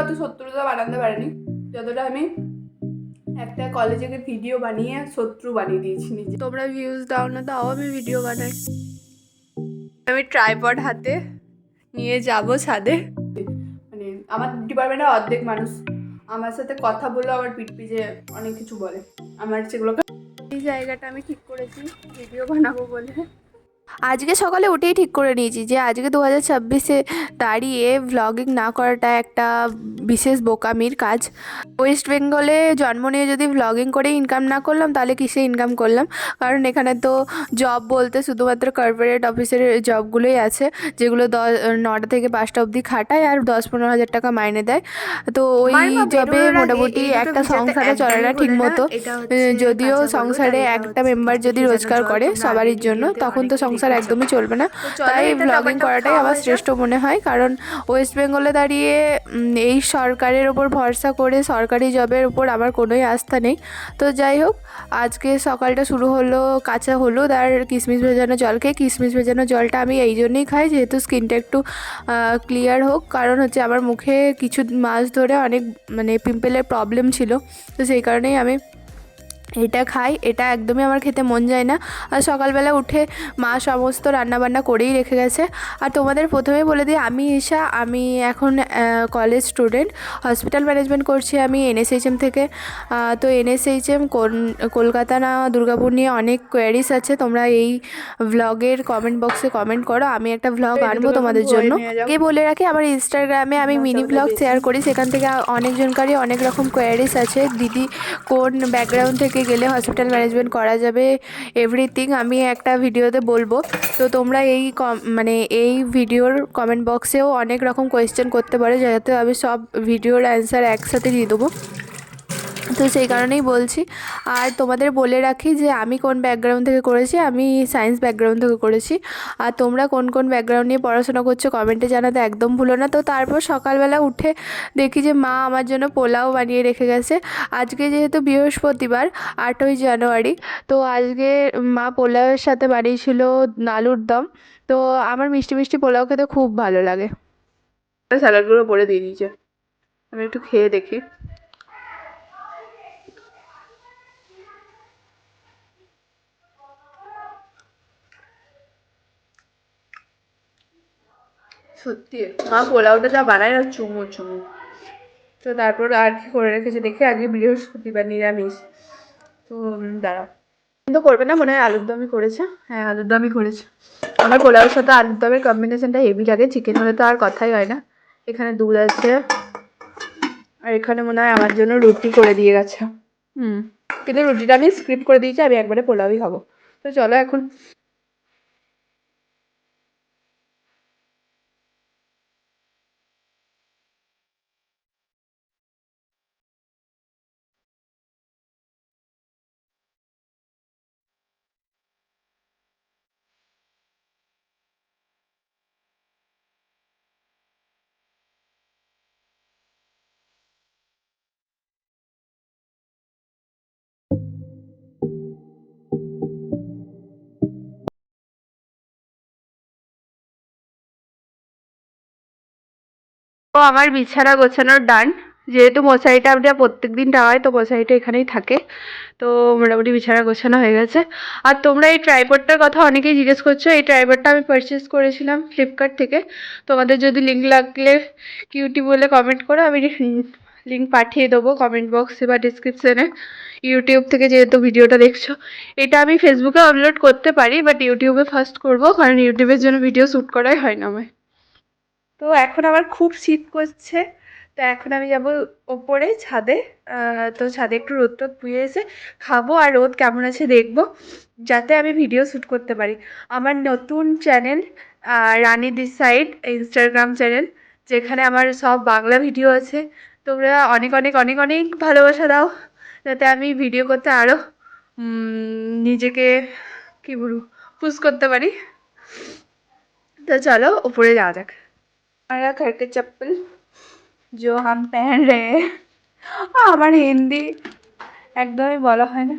অত শত্রুতা বানাতে পারিনি যতটা আমি একটা কলেজে ভিডিও বানিয়ে শত্রু বানিয়ে দিয়েছি নিজে। তোমরা ভিউজ দাও না, তাও আমি ভিডিও বানাই। আমি ট্রাইপড হাতে নিয়ে যাব ছাদে। মানে আমার ডিপার্টমেন্টের অর্ধেক মানুষ আমার সাথে কথা বলে আমার পিঠ পিছে অনেক কিছু বলে। আমার সেগুলোকে এই জায়গাটা আমি ঠিক করেছি ভিডিও বানাবো বলে। আজকে সকালে উঠেই ঠিক করে নিয়েছি যে আজকে 2026-এ দাঁড়িয়ে ভ্লগিং না করাটা একটা বিশেষ বোকামির কাজ। ওয়েস্ট বেঙ্গলে জন্ম নিয়ে যদি ভ্লগিং করে ইনকাম না করলাম তাহলে কিসে ইনকাম করলাম? কারণ এখানে তো জব বলতে শুধুমাত্র কর্পোরেট অফিসের জবগুলোই আছে, যেগুলো 9টা থেকে 5টা অবধি খাটায় আর 10-15 হাজার টাকা মাইনে দেয়। তো ওই জবে মোটামুটি একটা সংসারও চলে না ঠিক মতো। যদিও সংসারে একটা মেম্বার যদি রোজগার করে সবারই জন্য, তখন তো সংসার একদমই চলবে না। তাই ভ্লগিং করাটাই আমার শ্রেষ্ঠ মনে হয়। কারণ ওয়েস্ট বেঙ্গলে দাঁড়িয়ে এই সরকারের ওপর ভরসা করে সরকারি জবের উপর আমার কোনোই আস্থা নেই। তো যাই হোক, আজকে সকালটা শুরু হলো কাঁচা হলুদ আর কিশমিশ ভেজানো জল খেয়ে। কিশমিশ ভেজানো জলটা আমি এই জন্যই খাই যেহেতু স্কিনটা একটু ক্লিয়ার হোক। কারণ হচ্ছে আমার মুখে কিছু মাস ধরে অনেক মানে পিম্পলের প্রবলেম ছিল, তো সেই কারণেই আমি এটা খাই। এটা একদমই আমার খেতে মন যায় না। আর সকালবেলা উঠে মা সমস্ত রান্নাবান্না করেই রেখে গেছে। আর তোমাদের প্রথমেই বলে দিই, আমি ঈশা, আমি এখন কলেজ স্টুডেন্ট, হসপিটাল ম্যানেজমেন্ট করছি আমি এনএসএইচএম থেকে। তো এনএসএইচএম কলকাতা না দুর্গাপুর নিয়ে অনেক কোয়ারিজ আছে, তোমরা এই ভ্লগের কমেন্ট বক্সে কমেন্ট করো, আমি একটা ভ্লগ আনবো তোমাদের জন্য। আগে বলে রাখি, আমার ইনস্টাগ্রামে আমি মিনি ভ্লগ শেয়ার করি, সেখান থেকে অনেকজনকারই অনেক রকম কোয়ারিজ আছে। দিদি কোন ব্যাকগ্রাউন্ড থেকে গেলে হসপিটাল ম্যানেজমেন্ট করা যাবে, এভরিথিং আমি একটা ভিডিওতে বলবো। তো তোমরা এই মানে এই ভিডিওর কমেন্ট বক্সেও অনেক রকম কোয়েশ্চেন করতে পারো, যাতে আমি সব ভিডিওর অ্যান্সার একসাথে দিয়ে দেবো। তো সেই কারণেই বলছি। আর তোমাদের বলে রাখি যে আমি কোন ব্যাকগ্রাউন্ড থেকে করেছি, আমি সায়েন্স ব্যাকগ্রাউন্ড থেকে করেছি। আর তোমরা কোন কোন ব্যাকগ্রাউন্ড নিয়ে পড়াশোনা করছো কমেন্টে জানাতে একদম ভুলো না। তো তারপর সকালবেলা উঠে দেখি যে মা আমার জন্য পোলাও বানিয়ে রেখে গেছে। আজকে যেহেতু বৃহস্পতিবার, 8ই জানুয়ারি, তো আজকে মা পোলাওয়ের সাথে বানিয়েছিল আলুর দম। তো আমার মিষ্টি মিষ্টি পোলাও খেতে খুব ভালো লাগে। স্যালাডগুলো পরে দিয়ে দিয়েছে, আমি একটু খেয়ে দেখি। সত্যি মা পোলাওটা যা বানায় না, চুমু চুমু। তো তারপর আর কি করে রেখেছে দেখে, আজকে বৃহস্পতিবার নিরামিষ। তো দাঁড়াও, কিন্তু করবে না মনে হয়, আলুর দমই করেছে। হ্যাঁ, আলুর দমই করেছে। আমার পোলাওর সাথে আলুর দমের কম্বিনেশনটা হেভি লাগে, চিকেন হলে তো আর কথাই হয় না। এখানে দুধ আছে, আর এখানে মনে হয় আমার জন্য রুটি করে দিয়ে গেছে। কিন্তু রুটিটা আমি স্কিপ করে দিয়েছি, আমি একবারে পোলাওই খাবো। তো চলো এখন তো আমার বিছানা গোছানোর ডান। যেহেতু মশারিটা আমরা প্রত্যেকদিন টাঙাই, তো মশারিটা এখানেই থাকে। তো মোটামুটি বিছানা গোছানো হয়ে গেছে। আর তোমরা এই ট্রাইপডটার কথা অনেকেই জিজ্ঞেস করছো। এই ট্রাইপডটা আমি পারচেস করেছিলাম ফ্লিপকার্ট থেকে। তোমাদের যদি লিঙ্ক লাগলে কিউটি বলে কমেন্ট করো, আমি লিঙ্ক পাঠিয়ে দেবো কমেন্ট বক্সে বা ডিসক্রিপশনে। ইউটিউব থেকে যেহেতু ভিডিওটা দেখছো, এটা আমি ফেসবুকে আপলোড করতে পারি, বাট ইউটিউবে ফার্স্ট করবো, কারণ ইউটিউবের জন্য ভিডিও শ্যুট করাই হয় না আমার। তো এখন আমার খুব শীত করছে, তো এখন আমি যাব ওপরে ছাদে। তো ছাদে একটু রোদ টোদ পুয়ে এসে খাবো, আর রোদ কেমন আছে দেখবো, যাতে আমি ভিডিও শ্যুট করতে পারি। আমার নতুন channel Rani this side Instagram channel, যেখানে আমার সব বাংলা ভিডিও আছে। তোমরা অনেক অনেক অনেক অনেক ভালোবাসা দাও, যাতে আমি ভিডিও করতে আরও নিজেকে কী বলবো পুশ করতে পারি। তো চলো উপরে যাওয়া যাক। हमारा घर के चप्पल जो हम पहन रहे हैं, আমার হিন্দি একদমই বলা হয় না।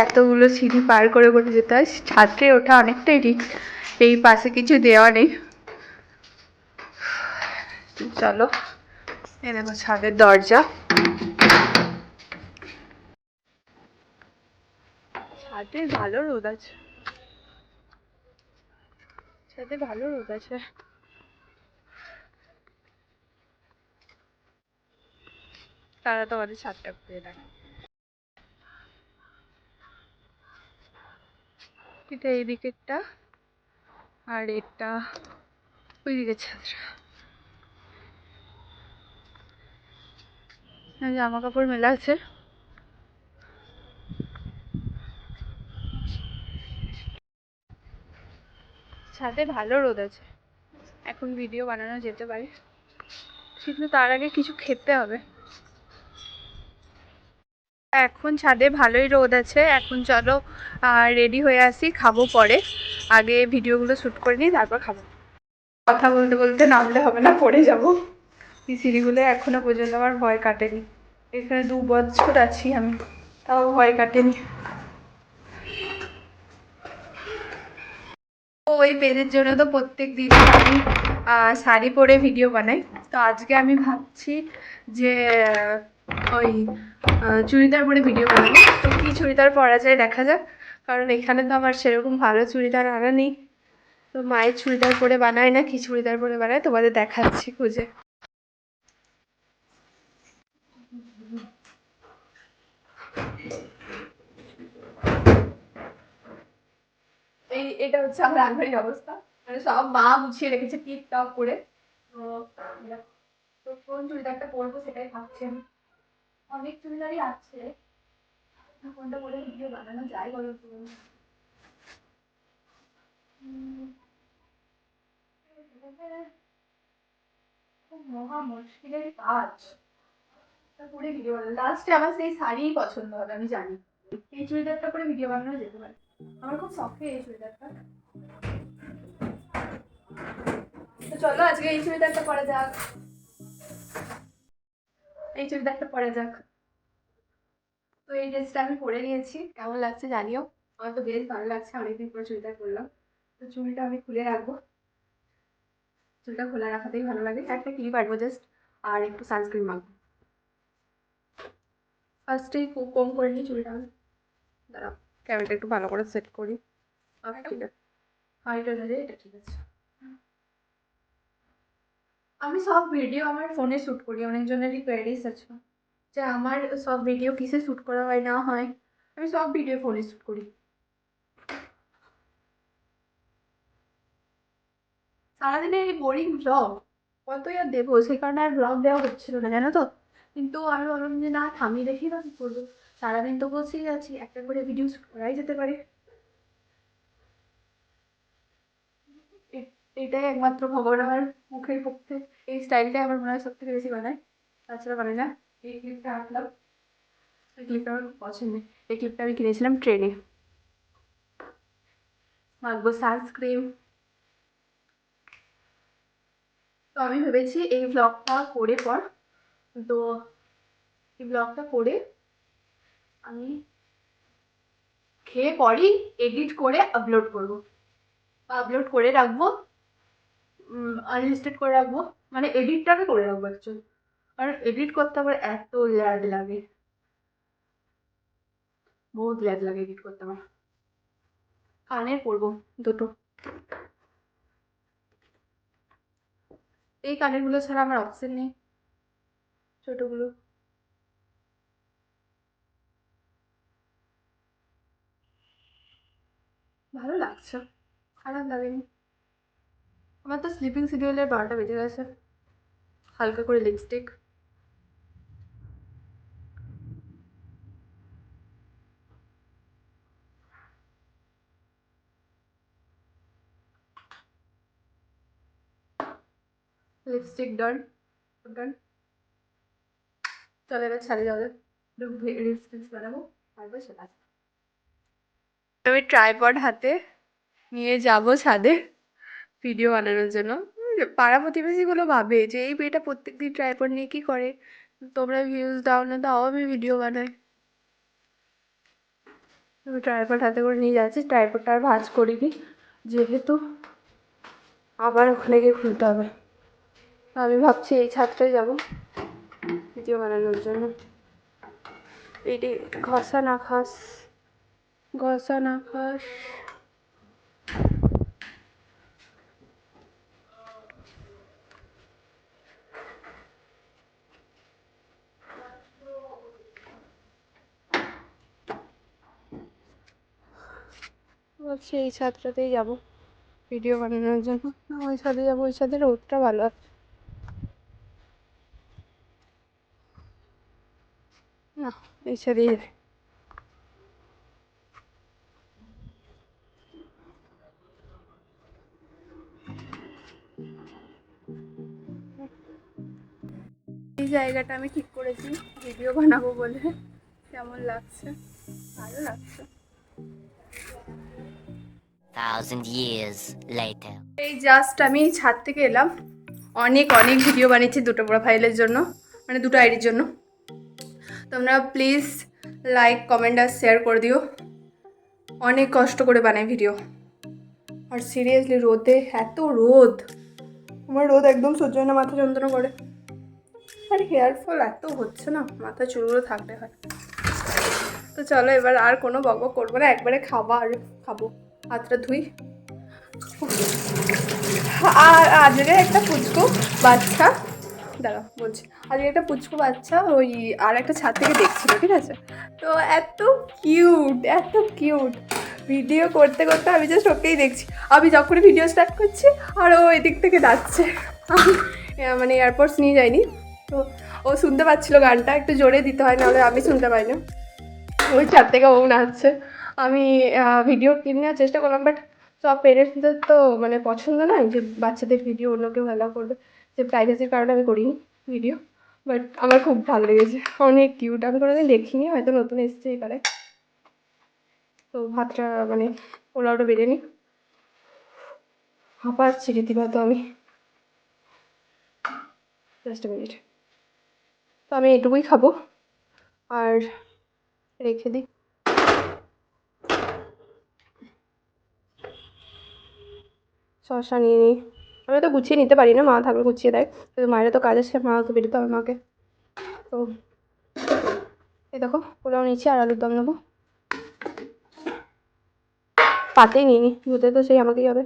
এতগুলো সিঁড়ি পার করে করে যেতে হয়, ছাদে ওঠা অনেকটাই রিস্ক, এই পাশে কিছু দেওয়া নেই। চলো, এই দেখো ছাদের দরজা। ছাদে ভালো রোদ আছে, ছাদে ভালো রোদ আছে। তারা তোমাদের ছাদটা ঘুরে দেখ। এটা এই দিকেরটা, আর এটা ওই দিকের ছাদটা। জামা কাপড় মেলা আছে। ছাদে ভালো রোদ আছে, এখন ভিডিও বানানো যেতে পারে, কিন্তু তার আগে কিছু খেতে হবে। এখন ছাদে ভালোই রোদ আছে, এখন চলো রেডি হয়ে আসি, খাবো পরে। আগে ভিডিওগুলো শ্যুট করে নিই, তারপর খাবো। কথা বলতে বলতে নামলে হবে না, পড়ে যাবো। এই সিঁড়িগুলো এখনো পর্যন্ত আমার ভয় কাটেনি। এখানে 2 বছর আছি আমি, তাও ভয় কাটেনি। ওই পেজের জন্য তো প্রত্যেক দিন আমি শাড়ি পরে ভিডিও বানাই। তো আজকে আমি ভাবছি যে ওই চুড়িদার পরে ভিডিও বানাবো। তো কী চুড়িদার পরা যায় দেখা যাক, কারণ এখানে তো আমার সেরকম ভালো চুড়িদার আনা নেই। তো মায়ের চুড়িদার পরে বানায় না কি চুড়িদার পরে বানায় তোমাদের দেখাচ্ছি খুঁজে। এটা হচ্ছে আমার আলমারির অবস্থা, মানে সব মা গুছিয়ে রেখেছে টিপটপ করে। তো তো কোন চুড়িদারটা পরবো সেটাই ভাবছি আমি। অনেক চুড়িদারই আছে, কোনটা পরে ভিডিও বানানো যায় বলো তো। মহা মুশকিলের কাজ পরে ভিডিও বানানো। লাস্টে আমার সেই শাড়িই পছন্দ হবে আমি জানি। এই চুড়িদারটা পরে ভিডিও বানানো যেতে পারে, আমার খুব শখে এই চুড়িদারটা। তো চলো আজকে এই চুড়িদারটা পরা যাক, এই চুড়িদারটা পরা যাক। তো এই ড্রেসটা আমি পরে নিয়েছি, কেমন লাগছে জানিও। আমার তো বেশ ভালো লাগছে, অনেকদিন পরে চুড়িদার পরলাম। তো চুড়িটা আমি খুলে রাখবো, চুলটা খোলা রাখাতেই ভালো লাগে। একটা ক্লিপ আনবো জাস্ট, আর একটু সানস্ক্রিন মাখবো। ফার্স্টেই কম করে নিই চুলটা। দাঁড়াও, ক্যামেরাটা একটু ভালো করে সেট করি। ঠিক আছে, হাইট অনুযায়ী এটা ঠিক আছে। আমি সব ভিডিও আমার ফোনে শ্যুট করি। অনেকজনেরই কোয়ারিজ আছে যে আমার সব ভিডিও কিসে শ্যুট করা হয় না হয়। আমি সব ভিডিও ফোনে শ্যুট করি। সারাদিনে এই বোরিং ব্লগ কতই আর দেবো, সেই কারণে আর ব্লগ দেওয়া হচ্ছিল না জানো তো। কিন্তু আমি ভাবলাম যে না, থামিয়ে দেখি না কি করবো, সারাদিন তো বসেই আছি, একটা করে ভিডিও শ্যুট করাই যেতে পারে। এটাই একমাত্র ভগবান আমার মুখের পক্ষে, এই স্টাইলটাই আমার মনে হয় সব থেকে বেশি বানায়, তাছাড়া বানাই না। এই ক্লিপটা আঁকলাম, এই ক্লিপটা আমার খুব পছন্দের। এই ক্লিপটা আমি কিনেছিলাম ট্রেনে। মাখবো সানস্ক্রিন। তো আমি ভেবেছি এই ব্লগটা করে পর, তো এই ব্লগটা করে আমি খেয়ে পরই এডিট করে আপলোড করবো, বা আপলোড করে রাখবো, আনলিস্টেড করে রাখবো। মানে এডিটটা আমি করে রাখবো অ্যাকচুয়ালি, কারণ এডিট করতে আবার এত ল্যাড লাগে, বহুত ল্যাড লাগে এডিট করতে আমার। কানের পরবো দুটো, এই কানেরগুলো ছাড়া আমার অপশন নেই, ছোটগুলো। ভালো লাগছে, খারাপ লাগেনি। আমার তো স্লিপিং শিডিউলের 12টা বেজে গেছে। হালকা করে লিপস্টিক, লিপস্টিক ডান ডান। চলে এবার ছাড়ে যাবে, রিলস টিলস বানাবো, তারপর সেটা আমি ট্রাইপড হাতে নিয়ে যাব ছাদে ভিডিও বানানোর জন্য। পাড়া প্রতিবেশীগুলো ভাবে যে এই মেয়েটা প্রত্যেকদিন ট্রাইপড নিয়ে কী করে, তোমরা ভিউজ দাও না, তাও আমি ভিডিও বানাই। আমি ট্রাইপড হাতে করে নিয়ে যাচ্ছি, ট্রাইপডটা আর ভাঁজ করিনি যেহেতু আবার ওখানে গিয়ে খুলতে হবে। আমি ভাবছি এই ছাদটায় যাবো ভিডিও বানানোর জন্য। এটি ঘষা না খাস, ঘষা না খাস। ভাবছি এই ছাদটাতেই যাবো ভিডিও বানানোর জন্য। না ওই ছাদে যাবো, ওই ছাদে রোদটা ভালো আছে। না এই ছাদেই যাই। এই জায়গাটা আমি ঠিক করেছি ভিডিও বানাবো বলে। কেমন লাগছে? ভালো লাগছে। 1,000 years later. এই জাস্ট আমি ছাদ থেকে এলাম। অনেক অনেক ভিডিও বানিয়েছি দুটো প্রোফাইলের জন্য, মানে দুটো আইডির জন্য। তোমরা প্লিজ লাইক কমেন্ট আর শেয়ার করে দিও। অনেক কষ্ট করে বানাই ভিডিও। আর সিরিয়াসলি রোদে, এত রোদ, আমার রোদ একদম সহ্য হয় না, মাথা যন্ত্রণা করে। আর হেয়ার ফল এত হচ্ছে না, মাথা চুলগুলো থাকলে হয়। তো চলো এবার আর কোনো বকবক করবো না, একবারে খাবার খাবো। হাতটা ধুই। আর আজকে একটা পুচকু বাচ্চা, দাঁড়া বলছি, আজকে একটা পুচকু বাচ্চা ওই আর একটা ছাদ থেকে দেখছিল, ঠিক আছে? তো এত কিউট, এত কিউট। ভিডিও করতে করতে আমি জাস্ট ওকেই দেখছি। আমি যখনই ভিডিও স্টার্ট করছি আর ও এদিক থেকে যাচ্ছে। আমি মানে এয়ারপডস নিয়ে যাইনি, তো ও শুনতে পাচ্ছিল গানটা, একটু জোরে দিতে হয়, নাহলে আমি শুনতে পাই না। ওই ছাদ থেকে ও নাচছে। আমি ভিডিও কিনে নেওয়ার চেষ্টা করলাম, বাট সব পেরেন্টসদের তো মানে পছন্দ নয় যে বাচ্চাদের ভিডিও অন্য কেউ অ্যালাউ করবে। যে প্রাইভেসির কারণে আমি করিনি ভিডিও, বাট আমার খুব ভালো লেগেছে, অনেক কিউট। আমি কোনোদিন দেখিনি, হয়তো নতুন এসছে এবারে। তো ভাতটা মানে পোলাওটা বেড়ে নিই, হাঁপাচ্ছি রীতিমতো আমি। Just minute. তো আমি এটুকুই খাবো আর রেখে দিই। শসা নিয়ে নিই। আমি তো গুছিয়ে নিতে পারি না, মা থাকলে গুছিয়ে দেয়, কিন্তু মায়ের তো কাজ আছে, মা তো বেরোতে হবে মাকে। তো এই দেখো পোলাও নিচ্ছি আর আলুর দম নেবো। পাতেই নিয়ে নিই, ধুতে তো সেই আমাকেই হবে।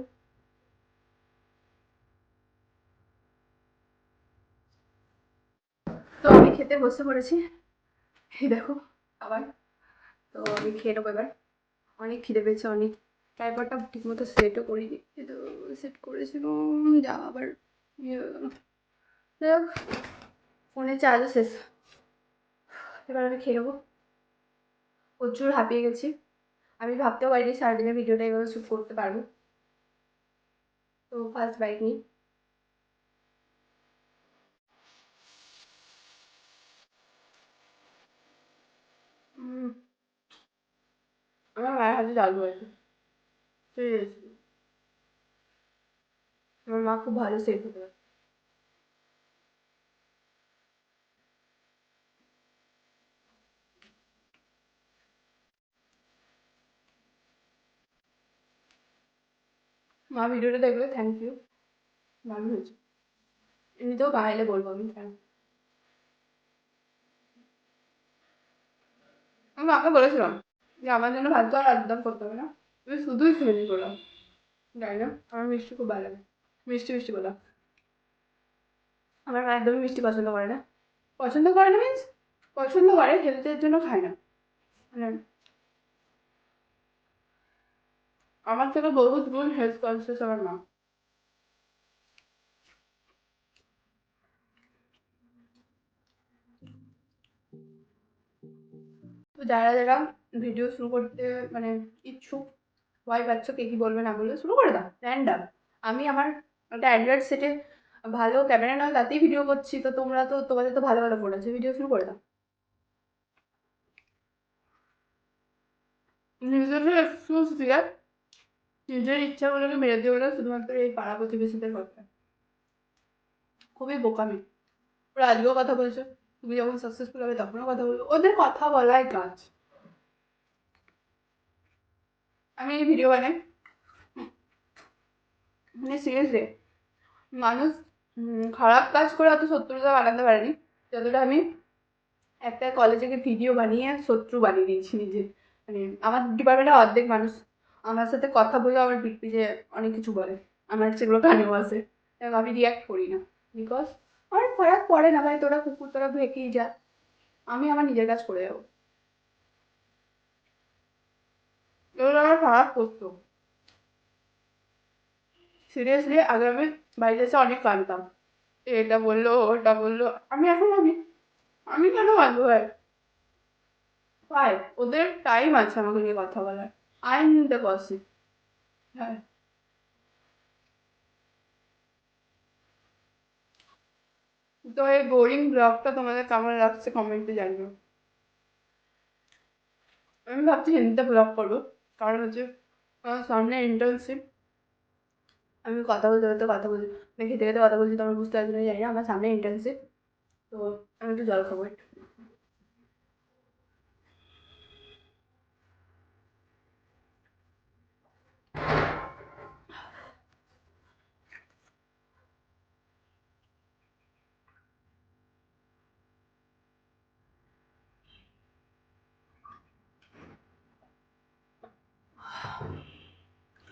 তো আমি খেতে বসে পড়েছি, এই দেখো আবার। তো আমি খেয়ে নেবো এবার, অনেক খিদে পেয়েছে অনেক। ট্রাইপডটা ঠিক মতো সেটও করিনি, কিন্তু সেট করেছিলাম যা আবার ইয়ে হয়ে গেল। যাই হোক, ফোনে চার্জও শেষ। এবার আমি খেয়ে নেবো, প্রচুর হাঁপিয়ে গেছি। আমি ভাবতেও পারিনি সারাদিনের ভিডিওটা এভাবে শ্যুট করতে পারবো। তো ফার্স্ট বাইক নিই। আমার মায়ের হাতে দারুণ হয়েছে, সিরিয়াসলি আমার মা খুব ভালো সেট হতে পারে। মা ভিডিওটা দেখলে থ্যাংক ইউ, ভালো হয়েছে। এমনিতেও বানাইলে বলবো আমি কেন। আমি মাকে বলেছিলাম যে আমার জন্য ভাত আর একদম করতে হবে না, তুমি শুধুই ফেরি করো। জানি না, আমার মিষ্টি খুব ভালো লাগে, মিষ্টি মিষ্টি বলো। আমার মা একদমই মিষ্টি পছন্দ করে না। পছন্দ করে না মিন্স পছন্দ করে, হেলথের জন্য খায় না। মানে আমার থেকে বহুত গুণ হেলথ কনসিয়াস আমার মা। তো যারা যারা ভিডিও শুরু করতে মানে ইচ্ছুক, ভয় পাচ্ছ কে কী বলবে না বলবে, শুরু করে দাও র্যান্ডাম। আমি আমার একটা অ্যান্ড্রয়েড সেটে ভালো ক্যামেরা নয় তাতেই ভিডিও করছি, তো তোমরা তো তোমাদের তো ভালো ভালো ফোন আছে, ভিডিও শুরু করে দাও। নিজেদের এক্সকিউজ দিয়ে নিজের ইচ্ছাগুলোকে মেরে দিও না শুধুমাত্র এই পাড়া প্রতিবেশীদের কথা। খুবই বোকামি। ওরা আজকেও কথা বলছো, তুমি যখন সাকসেসফুল হবে তখনও কথা বলবো, ওদের কথা বলাই কাজ। আমি এই ভিডিও বানাই মানে সিরিয়াসলি মানুষ খারাপ কাজ করে অত শত্রুতা বানাতে পারেনি যতটা আমি একটা কলেজে গিয়ে ভিডিও বানিয়ে শত্রু বানিয়ে দিয়েছি নিজে। মানে আমার ডিপার্টমেন্টের অর্ধেক মানুষ আমার সাথে কথা বলে আমার পিঠ পিছে অনেক কিছু বলে, আমার সেগুলো কানেও আসে এবং আমি রিয়াক্ট করি না, বিকজ আমার ফরাক পড়ে না ভাই, তোরা কুকুর তোরা ভেকেই যা, আমি আমার নিজের কাজ করে যাবো। এগুলো আমার খারাপ করতো, সিরিয়াসলি আগে আমি বাড়িতে এসে অনেক কাঁদতাম, এটা বললো ওটা বললো। আমি এখন আমি কেন কাঁদবো ভাই? ভাই ওদের টাইম আছে আমাকে নিয়ে কথা বলার, আই এম দ্য পারসন। হ্যাঁ, তো এই বোরিং ব্লগটা তোমাদের কেমন লাগছে কমেন্টে জানিও। আমি ভাবছি হিন্দিতে ব্লগ করবো, কারণ হচ্ছে আমার সামনে ইন্টার্নশিপ, আমি কথা বলতে বলতে কথা বলছি, মানে খেতে খেতে কথা বলছি, তোমরা বুঝতে পারছো না জানি না, আমার সামনে ইন্টার্নশিপ। তো আমি একটু জল খাবো একটু।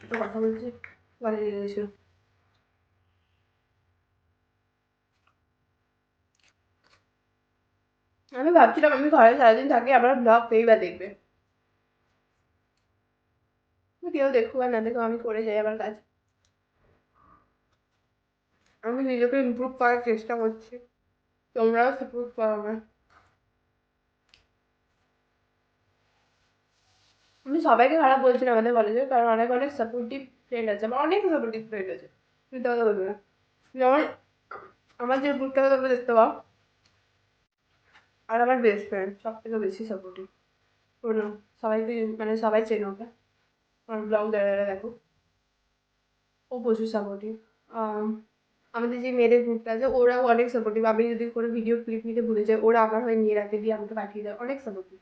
একটু কথা বলছি, গলা লেগে গেছিল। আমি ভাবছিলাম আমি ঘরে সারাদিন থাকি, আবার ব্লগ পেয়ে বা দেখবে, কেউ দেখুক আর না দেখুক, আমি করে যাই আমার কাজ। আমি নিজেকে ইমপ্রুভ করার চেষ্টা করছি, তোমরাও সাপোর্ট করো আমার। আমি সবাইকে খারাপ বলছি না আমাদের কলেজে, কারণ অনেক অনেক সাপোর্টিভ ফ্রেন্ড আছে, আমার অনেক সাপোর্টিভ ফ্রেন্ড আছে, কিন্তু কথা বলবে না। যেমন আমার যে গ্রুপটাকে তোমরা দেখতে পাও, আর আমার বেস্ট ফ্রেন্ড সব থেকে বেশি সাপোর্টিভ, পুরো সবাইকে মানে সবাই চেনে ওকে, আমার ব্লগ যারা দেখো, ও প্রচুর সাপোর্টিভ। আমাদের যে মেয়েদের গ্রুপটা আছে ওরাও অনেক সাপোর্টিভ, আমি যদি কোনো ভিডিও ক্লিপ নিতে ভুলে যাই ওরা আমার হয়ে নিয়ে রাখে দিয়ে আমাকে পাঠিয়ে দেয়, অনেক সাপোর্টিভ।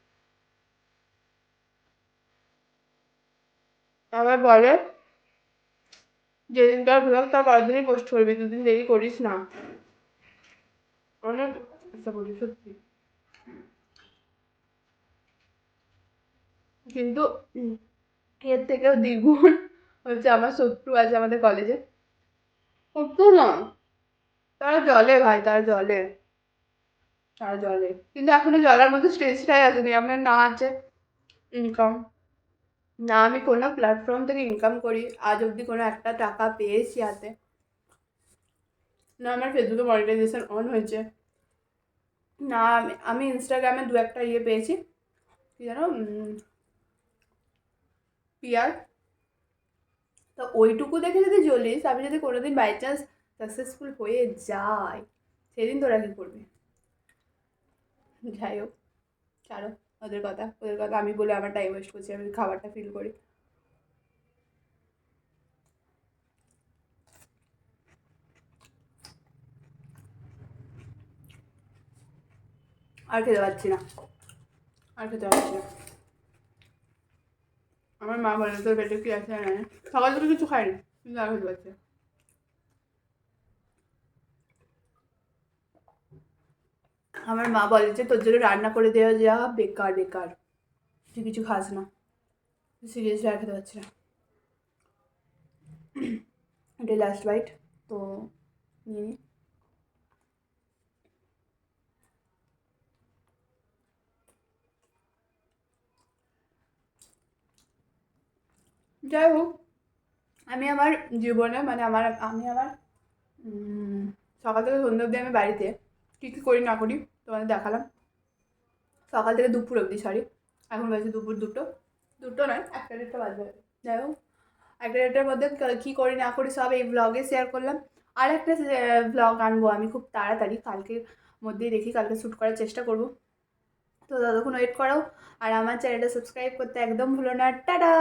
আবার বলে যেদিনকার ব্লগ তার পরের দিনই পোস্ট করবি, দুদিন দেরি করিস না, অনেক সাপোর্টিভ সত্যি। কিন্তু এর থেকেও দ্বিগুণ হচ্ছে আমার শত্রু আছে আমাদের কলেজে। শত্রু না, তারা জলে ভাই, তারা জলে কিন্তু এখনো জলার মধ্যে স্টেজটাই আসেনি, আপনার না আছে ইনকাম, না আমি কোনো প্ল্যাটফর্ম থেকে ইনকাম করি, আজ অবধি কোনো একটা টাকা পেয়েছি হাতে, না আমার ফেসবুকে মনিটাইজেশন অন হয়েছে, না আমি ইনস্টাগ্রামে দু একটা ইয়ে পেয়েছি, কি জানো পিয়ার, তো ওইটুকু দেখে যদি জ্বলিস, আমি যদি কোনোদিন বাই চান্স সাকসেসফুল হয়ে যাই, সেদিন তোরা কী করবি? যাই হোক, ছাড়ো ওদের কথা আমি বলে আমার টাইম ওয়েস্ট করছি, আমি খাবারটা ফিল করি। আর খেতে পারছি না, আর খেতে পারছি না। আমার মা বলে তোর পেটে কি আছে না, সকাল থেকে কিছু খাইনি কিন্তু আর খেতে পারছি না। আমার মা বলে যে তোর জন্য রান্না করে দেওয়া যা বেকার বেকার, তুই কিছু খাস না, সিরিয়াসলি আর খেতে পারছি না। এটাই লাস্ট বাইট, তো নিয়ে নিই। যাই হোক, আমি আমার জীবনে মানে আমি আমার সকাল থেকে সন্ধ্যা অবধি আমি বাড়িতে কী কী করি না করি তোমাদের দেখালাম, সকাল থেকে দুপুর অবধি, সরি এখন বাজে দুপুর দুটো, দুটো নয় একটা দেড়টা বাজবে, যাই হোক একটা দেড়টার মধ্যে কী করি না করি সব এই ব্লগে শেয়ার করলাম। আর একটা ব্লগ আনবো আমি খুব তাড়াতাড়ি, কালকের মধ্যেই দেখি, কালকে শ্যুট করার চেষ্টা করব, তো ততক্ষণ ওয়েট করো, আর আমার চ্যানেলটা সাবস্ক্রাইব করতে একদম ভুলো না। টাটা।